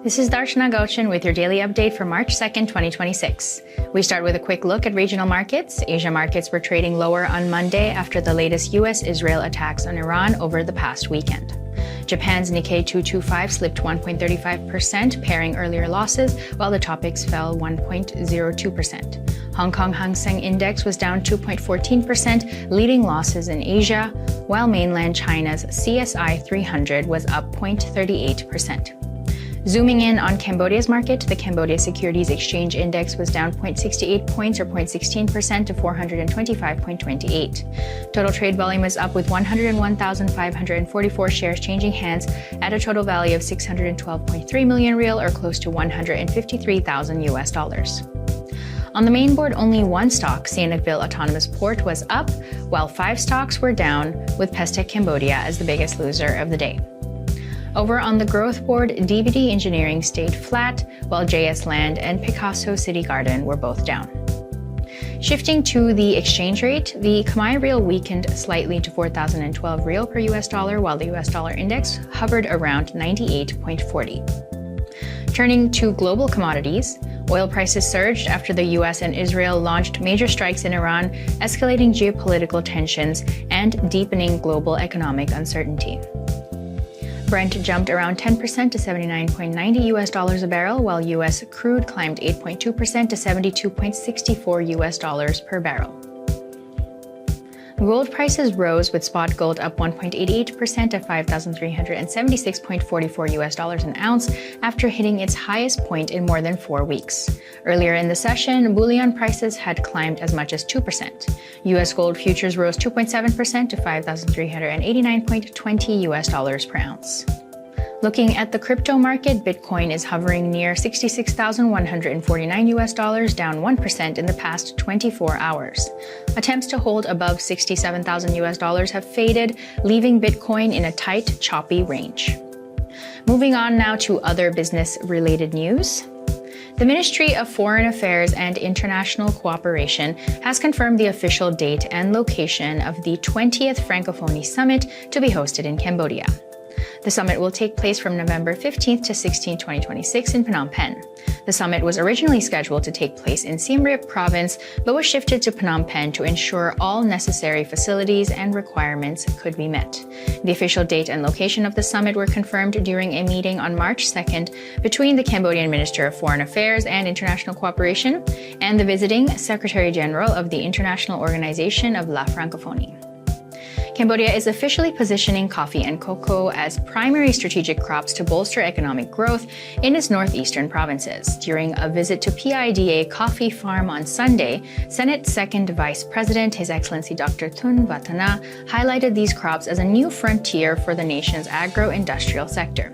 This is Darshana Gauchan with your daily update for March 2nd, 2026. We start with a quick look at regional markets. Asia markets were trading lower on Monday after the latest US-Israel attacks on Iran over the past weekend. Japan's Nikkei 225 slipped 1.35%, pairing earlier losses, while the Topix fell 1.02%. Hong Kong Hang Seng Index was down 2.14%, leading losses in Asia, while mainland China's CSI 300 was up 0.38%. Zooming in on Cambodia's market, the Cambodia Securities Exchange Index was down 0.68 points or 0.16% to 425.28. Total trade volume was up with 101,544 shares changing hands at a total value of 612.3 million real or close to $153,000 US. On the main board, only one stock, Sihanoukville Autonomous Port, was up, while 5 stocks were down, with Pestec Cambodia as the biggest loser of the day. Over on the growth board, DVD Engineering stayed flat, while JS Land and Picasso City Garden were both down. Shifting to the exchange rate, the Khmer Real weakened slightly to 4,012 Real per US dollar, while the US dollar index hovered around 98.40. Turning to global commodities, oil prices surged after the US and Israel launched major strikes in Iran, escalating geopolitical tensions and deepening global economic uncertainty. Brent jumped around 10% to $79.90 US a barrel, while US crude climbed 8.2% to $72.64 US per barrel. Gold prices rose, with spot gold up 1.88% to $5,376.44 US an ounce after hitting its highest point in more than 4 weeks. Earlier in the session, bullion prices had climbed as much as 2%. US gold futures rose 2.7% to $5,389.20 US per ounce. Looking at the crypto market, Bitcoin is hovering near $66,149 US, down 1% in the past 24 hours. Attempts to hold above $67,000 US have faded, leaving Bitcoin in a tight, choppy range. Moving on now to other business-related news. The Ministry of Foreign Affairs and International Cooperation has confirmed the official date and location of the 20th Francophonie Summit to be hosted in Cambodia. The summit will take place from November 15th to 16, 2026 in Phnom Penh. The summit was originally scheduled to take place in Siem Reap province, but was shifted to Phnom Penh to ensure all necessary facilities and requirements could be met. The official date and location of the summit were confirmed during a meeting on March 2nd between the Cambodian Minister of Foreign Affairs and International Cooperation and the visiting Secretary General of the International Organization of La Francophonie. Cambodia is officially positioning coffee and cocoa as primary strategic crops to bolster economic growth in its northeastern provinces. During a visit to PIDA Coffee Farm on Sunday, Senate Second Vice President, His Excellency Dr. Thun Vatana, highlighted these crops as a new frontier for the nation's agro-industrial sector.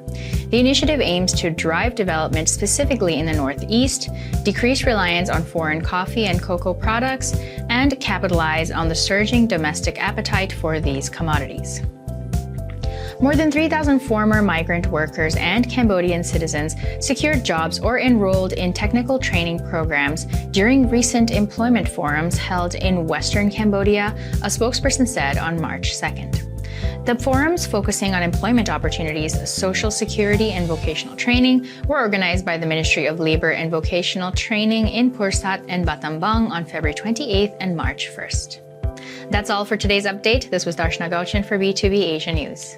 The initiative aims to drive development specifically in the Northeast, decrease reliance on foreign coffee and cocoa products, and capitalize on the surging domestic appetite for these commodities. More than 3,000 former migrant workers and Cambodian citizens secured jobs or enrolled in technical training programs during recent employment forums held in Western Cambodia, a spokesperson said on March 2nd. The forums, focusing on employment opportunities, social security, and vocational training, were organized by the Ministry of Labor and Vocational Training in Pursat and Battambang on February 28th and March 1st. That's all for today's update. This was Darshana Gauchan for B2B Asia News.